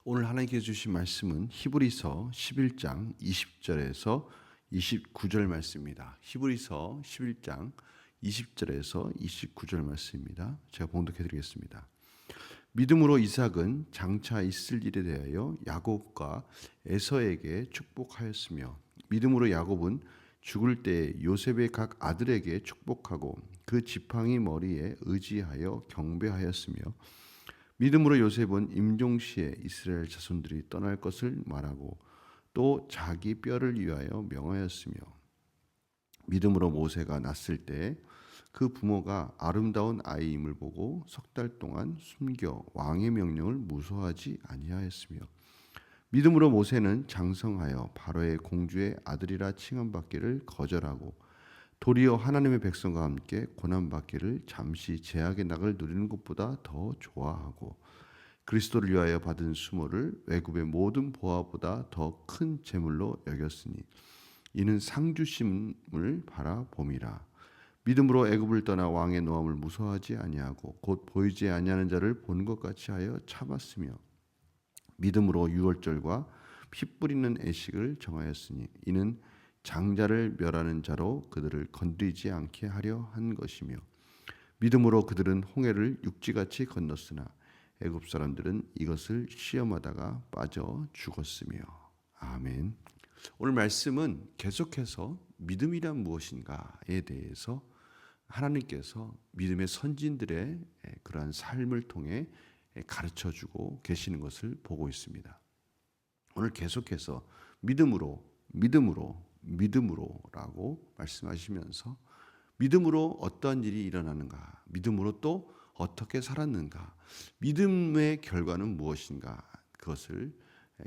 오늘 하나님께서 주신 말씀은 히브리서 11장 20절에서 29절 말씀입니다. 히브리서 11장 20절에서 29절 말씀입니다. 제가 봉독해 드리겠습니다. 믿음으로 이삭은 장차 있을 일에 대하여 야곱과 에서에게 축복하였으며 믿음으로 야곱은 죽을 때 요셉의 각 아들에게 축복하고 그 지팡이 머리에 의지하여 경배하였으며 믿음으로 요셉은 임종시에 이스라엘 자손들이 떠날 것을 말하고 또 자기 뼈를 위하여 명하였으며 믿음으로 모세가 났을 때 그 부모가 아름다운 아이임을 보고 석 달 동안 숨겨 왕의 명령을 무소하지 아니하였으며 믿음으로 모세는 장성하여 바로의 공주의 아들이라 칭함받기를 거절하고 도리어 하나님의 백성과 함께 고난받기를 잠시 제약의 낙을 누리는 것보다 더 좋아하고 그리스도를 위하여 받은 수모를 외국의 모든 보화보다 더 큰 재물로 여겼으니 이는 상 주심을 바라봄이라. 믿음으로 애굽을 떠나 왕의 노함을 무서워하지 아니하고 곧 보이지 아니하는 자를 본 것 같이 하여 참았으며 믿음으로 유월절과 피 뿌리는 애식을 정하였으니 이는 장자를 멸하는 자로 그들을 건드리지 않게 하려 한 것이며 믿음으로 그들은 홍해를 육지같이 건넜으나 애굽 사람들은 이것을 시험하다가 빠져 죽었으며. 아멘. 오늘 말씀은 계속해서 믿음이란 무엇인가에 대해서 하나님께서 믿음의 선진들의 그러한 삶을 통해 가르쳐주고 계시는 것을 보고 있습니다. 오늘 계속해서 믿음으로라고 말씀하시면서 믿음으로 어떠한 일이 일어나는가, 믿음으로 또 어떻게 살았는가, 믿음의 결과는 무엇인가, 그것을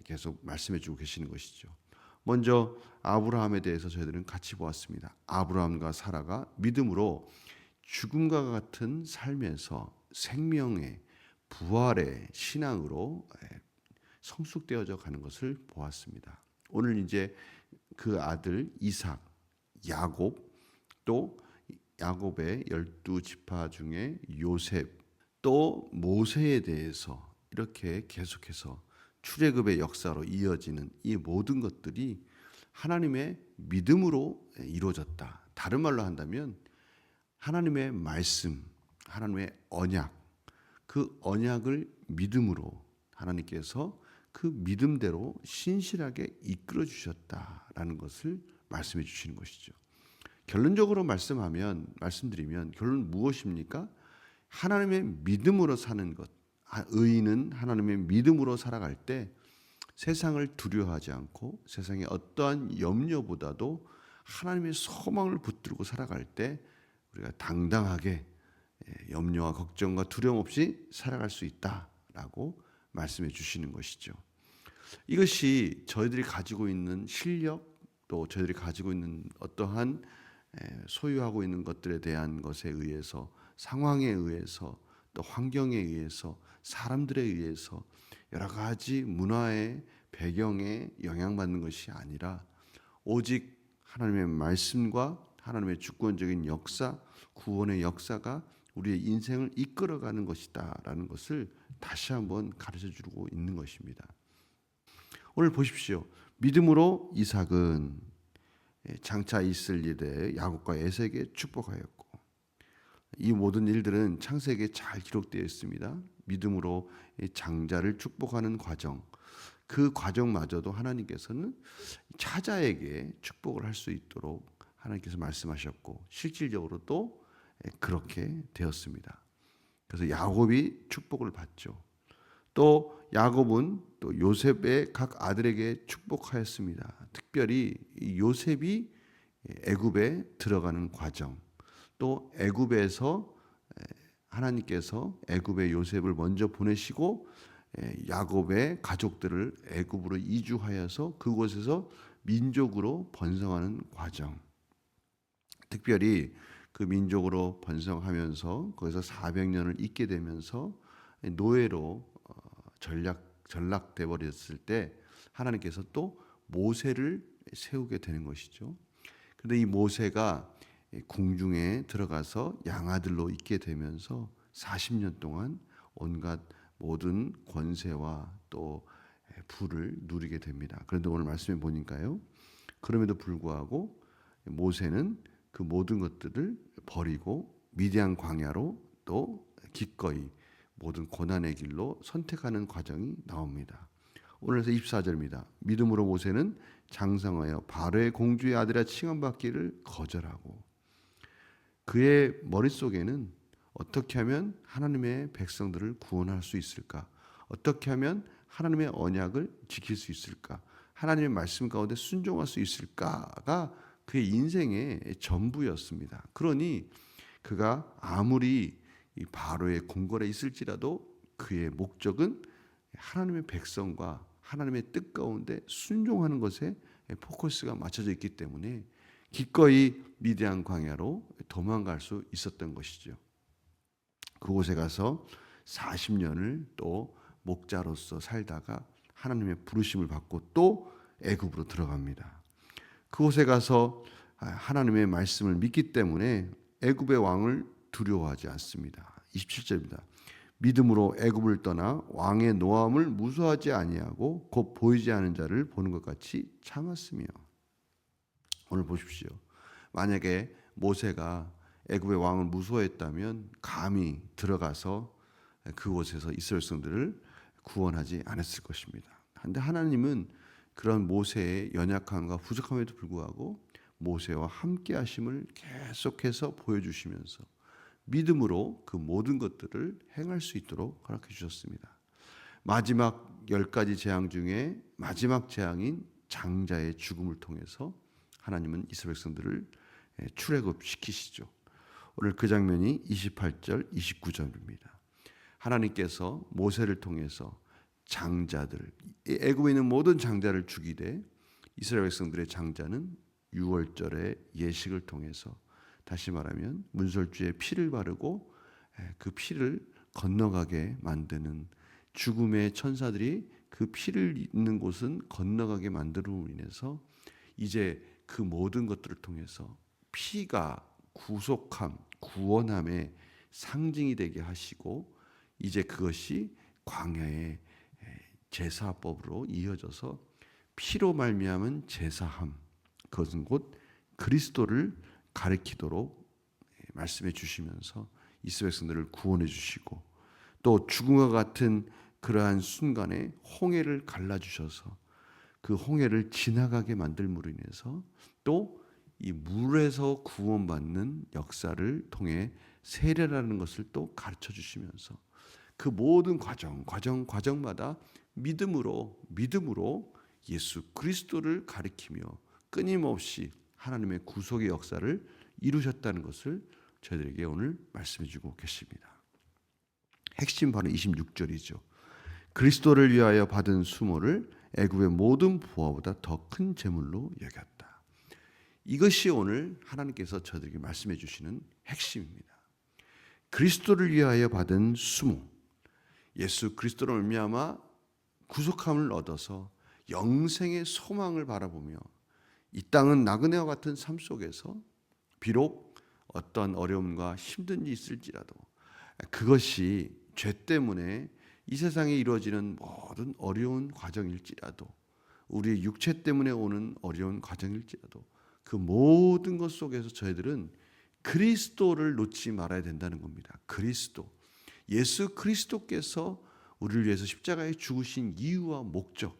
계속 말씀해주고 계시는 것이죠. 먼저 아브라함에 대해서 저희들은 같이 보았습니다. 아브라함과 사라가 믿음으로 죽음과 같은 삶에서 생명의 부활의 신앙으로 성숙되어져 가는 것을 보았습니다. 오늘 이제 그 아들 이삭, 야곱, 또 야곱의 12지파 중에 요셉, 또 모세에 대해서 이렇게 계속해서 출애굽의 역사로 이어지는 이 모든 것들이 하나님의 믿음으로 이루어졌다. 다른 말로 한다면 하나님의 말씀, 하나님의 언약, 그 언약을 믿음으로 하나님께서 그 믿음대로 신실하게 이끌어 주셨다라는 것을 말씀해 주시는 것이죠. 결론적으로 말씀드리면 결론은 무엇입니까? 하나님의 믿음으로 사는 것. 의인은 하나님의 믿음으로 살아갈 때 세상을 두려워하지 않고 세상의 어떠한 염려보다도 하나님의 소망을 붙들고 살아갈 때 우리가 당당하게 염려와 걱정과 두려움 없이 살아갈 수 있다라고 말씀해 주시는 것이죠. 이것이 저희들이 가지고 있는 실력, 또 저희들이 가지고 있는 어떠한 소유하고 있는 것들에 대한 것에 의해서, 상황에 의해서, 또 환경에 의해서, 사람들에 의해서 여러 가지 문화의 배경에 영향받는 것이 아니라 오직 하나님의 말씀과 하나님의 주권적인 역사, 구원의 역사가 우리의 인생을 이끌어가는 것이다라는 것을 다시 한번 가르쳐주고 있는 것입니다. 오늘 보십시오. 믿음으로 이삭은 장차 있을 일에 야곱과 에서에게 축복하였고, 이 모든 일들은 창세기에 잘 기록되어 있습니다. 믿음으로 장자를 축복하는 과정, 그 과정마저도 하나님께서는 차자에게 축복을 할 수 있도록 하나님께서 말씀하셨고 실질적으로 또 그렇게 되었습니다. 그래서 야곱이 축복을 받죠. 또 야곱은 또 요셉의 각 아들에게 축복하였습니다. 특별히 요셉이 애굽에 들어가는 과정, 또 애굽에서 하나님께서 애굽의 요셉을 먼저 보내시고 야곱의 가족들을 애굽으로 이주하여서 그곳에서 민족으로 번성하는 과정, 특별히 그 민족으로 번성하면서 거기서 400년을 있게 되면서 노예로 전락돼 버렸을 때 하나님께서 또 모세를 세우게 되는 것이죠. 그런데 이 모세가 궁중에 들어가서 양아들로 있게 되면서 40년 동안 온갖 모든 권세와 또 부를 누리게 됩니다. 그런데 오늘 말씀에 보니까요. 그럼에도 불구하고 모세는 그 모든 것들을 버리고 미디안 광야로 또 기꺼이 모든 고난의 길로 선택하는 과정이 나옵니다. 오늘에서 24절입니다. 믿음으로 모세는 장성하여 바로의 공주의 아들이라 칭함받기를 거절하고 그의 머릿속에는 어떻게 하면 하나님의 백성들을 구원할 수 있을까? 어떻게 하면 하나님의 언약을 지킬 수 있을까? 하나님의 말씀 가운데 순종할 수 있을까가 그의 인생의 전부였습니다. 그러니 그가 아무리 이 바로의 궁궐에 있을지라도 그의 목적은 하나님의 백성과 하나님의 뜻 가운데 순종하는 것에 포커스가 맞춰져 있기 때문에 기꺼이 미디안 광야로 도망갈 수 있었던 것이죠. 그곳에 가서 40년을 또 목자로서 살다가 하나님의 부르심을 받고 또 애굽으로 들어갑니다. 그곳에 가서 하나님의 말씀을 믿기 때문에 애굽의 왕을 두려워하지 않습니다. 27절입니다. 믿음으로 애굽을 떠나 왕의 노함을 무서워하지 아니하고 곧 보이지 않은 자를 보는 것 같이 참았으며. 오늘 보십시오. 만약에 모세가 애굽의 왕을 무서워했다면 감히 들어가서 그곳에서 이스라엘 백성들을 구원하지 않았을 것입니다. 그런데 하나님은 그런 모세의 연약함과 부족함에도 불구하고 모세와 함께 하심을 계속해서 보여주시면서 믿음으로 그 모든 것들을 행할 수 있도록 허락해 주셨습니다. 마지막 10가지 재앙 중에 마지막 재앙인 장자의 죽음을 통해서 하나님은 이스라엘 백성들을 출애굽시키시죠. 오늘 그 장면이 28절, 29절입니다. 하나님께서 모세를 통해서 장자들, 애굽에 있는 모든 장자를 죽이되 이스라엘 백성들의 장자는 6월절의 예식을 통해서 다시 말하면 문설주에 피를 바르고 그 피를 건너가게 만드는 죽음의 천사들이 그 피를 있는 곳은 건너가게 만들므로 인해서 이제 그 모든 것들을 통해서 피가 구속함, 구원함의 상징이 되게 하시고 이제 그것이 광야의 제사법으로 이어져서 피로 말미암은 제사함, 그것은 곧 그리스도를 가리키도록 말씀해 주시면서 이스라엘 백성들을 구원해 주시고 또 죽음과 같은 그러한 순간에 홍해를 갈라주셔서 그 홍해를 지나가게 만들므로 인해서 또 이 물에서 구원받는 역사를 통해 세례라는 것을 또 가르쳐 주시면서 그 모든 과정마다 믿음으로 예수 그리스도를 가리키며 끊임없이 하나님의 구속의 역사를 이루셨다는 것을 저희들에게 오늘 말씀해 주고 계십니다. 핵심 바로 26절이죠. 그리스도를 위하여 받은 수모를 애굽의 모든 부하보다 더 큰 재물로 여겼다. 이것이 오늘 하나님께서 저희들에게 말씀해 주시는 핵심입니다. 그리스도를 위하여 받은 수모, 예수 그리스도로 말미암아 구속함을 얻어서 영생의 소망을 바라보며 이 땅은 나그네와 같은 삶 속에서 비록 어떤 어려움과 힘든 일이 있을지라도 그것이 죄 때문에 이 세상에 이루어지는 모든 어려운 과정일지라도 우리의 육체 때문에 오는 어려운 과정일지라도 그 모든 것 속에서 저희들은 그리스도를 놓지 말아야 된다는 겁니다. 그리스도, 예수 그리스도께서 우리를 위해서 십자가에 죽으신 이유와 목적,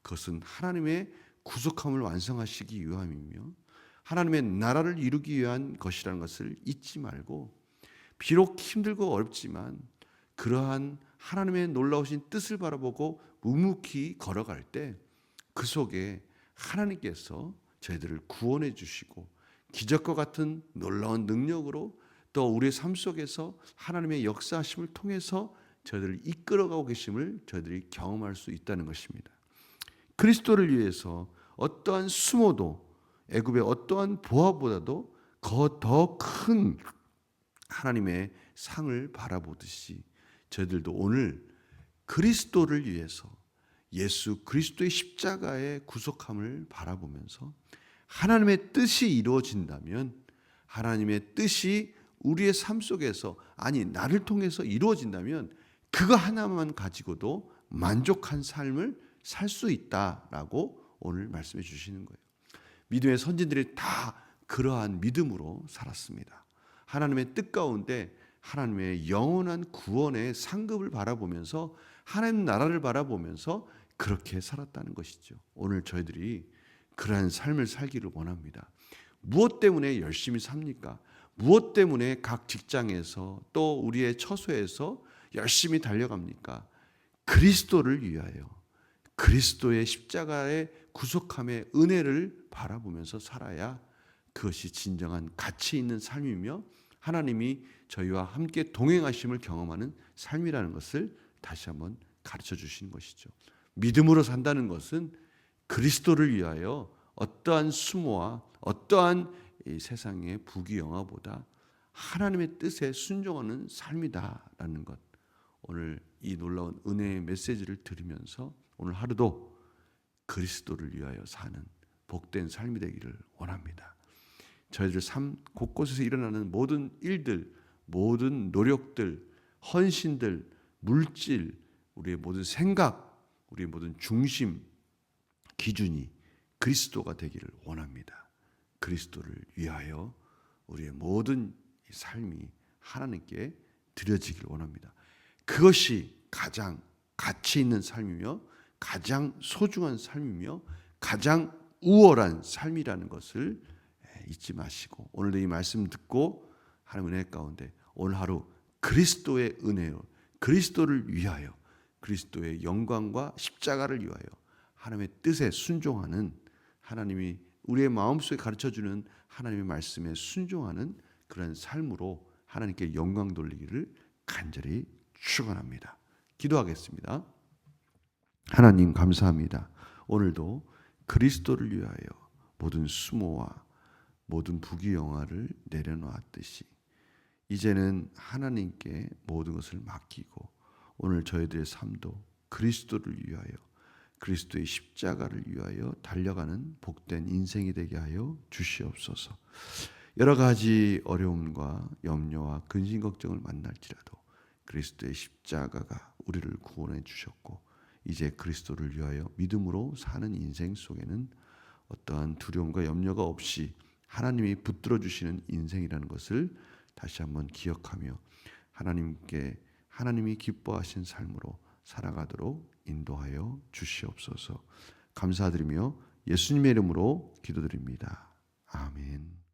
그것은 하나님의 구속함을 완성하시기 위함이며 하나님의 나라를 이루기 위한 것이라는 것을 잊지 말고 비록 힘들고 어렵지만 그러한 하나님의 놀라우신 뜻을 바라보고 묵묵히 걸어갈 때 그 속에 하나님께서 저희들을 구원해 주시고 기적과 같은 놀라운 능력으로 또 우리의 삶 속에서 하나님의 역사하심을 통해서 저희들을 이끌어가고 계심을 저희들이 경험할 수 있다는 것입니다. 그리스도를 위해서 어떠한 수모도 애굽의 어떠한 보화보다도 더 큰 하나님의 상을 바라보듯이 저희들도 오늘 그리스도를 위해서 예수 그리스도의 십자가의 구속함을 바라보면서 하나님의 뜻이 이루어진다면 하나님의 뜻이 우리의 삶 속에서 아니 나를 통해서 이루어진다면 그거 하나만 가지고도 만족한 삶을 살 수 있다라고 오늘 말씀해 주시는 거예요. 믿음의 선진들이 다 그러한 믿음으로 살았습니다. 하나님의 뜻 가운데 하나님의 영원한 구원의 상급을 바라보면서 하나님 나라를 바라보면서 그렇게 살았다는 것이죠. 오늘 저희들이 그러한 삶을 살기를 원합니다. 무엇 때문에 열심히 삽니까? 무엇 때문에 각 직장에서 또 우리의 처소에서 열심히 달려갑니까? 그리스도를 위하여, 그리스도의 십자가의 구속함의 은혜를 바라보면서 살아야 그것이 진정한 가치 있는 삶이며 하나님이 저희와 함께 동행하심을 경험하는 삶이라는 것을 다시 한번 가르쳐 주시는 것이죠. 믿음으로 산다는 것은 그리스도를 위하여 어떠한 수모와 어떠한 이 세상의 부귀영화보다 하나님의 뜻에 순종하는 삶이다라는 것, 오늘 이 놀라운 은혜의 메시지를 들으면서 오늘 하루도 그리스도를 위하여 사는 복된 삶이 되기를 원합니다. 저희들 삶 곳곳에서 일어나는 모든 일들, 모든 노력들, 헌신들, 물질, 우리의 모든 생각, 우리의 모든 중심, 기준이 그리스도가 되기를 원합니다. 그리스도를 위하여 우리의 모든 삶이 하나님께 드려지기를 원합니다. 그것이 가장 가치 있는 삶이며 가장 소중한 삶이며 가장 우월한 삶이라는 것을 잊지 마시고 오늘도 이 말씀 듣고 하나님 은혜 가운데 오늘 하루 그리스도의 은혜로 그리스도를 위하여 그리스도의 영광과 십자가를 위하여 하나님의 뜻에 순종하는 하나님이 우리의 마음속에 가르쳐주는 하나님의 말씀에 순종하는 그런 삶으로 하나님께 영광 돌리기를 간절히 축원합니다. 기도하겠습니다. 하나님 감사합니다. 오늘도 그리스도를 위하여 모든 수모와 모든 부귀영화를 내려놓았듯이 이제는 하나님께 모든 것을 맡기고 오늘 저희들의 삶도 그리스도를 위하여 그리스도의 십자가를 위하여 달려가는 복된 인생이 되게 하여 주시옵소서. 여러 가지 어려움과 염려와 근심 걱정을 만날지라도 그리스도의 십자가가 우리를 구원해 주셨고 이제 그리스도를 위하여 믿음으로 사는 인생 속에는 어떠한 두려움과 염려가 없이 하나님이 붙들어 주시는 인생이라는 것을 다시 한번 기억하며 하나님이 기뻐하신 삶으로 살아가도록 인도하여 주시옵소서. 감사드리며 예수님의 이름으로 기도드립니다. 아멘.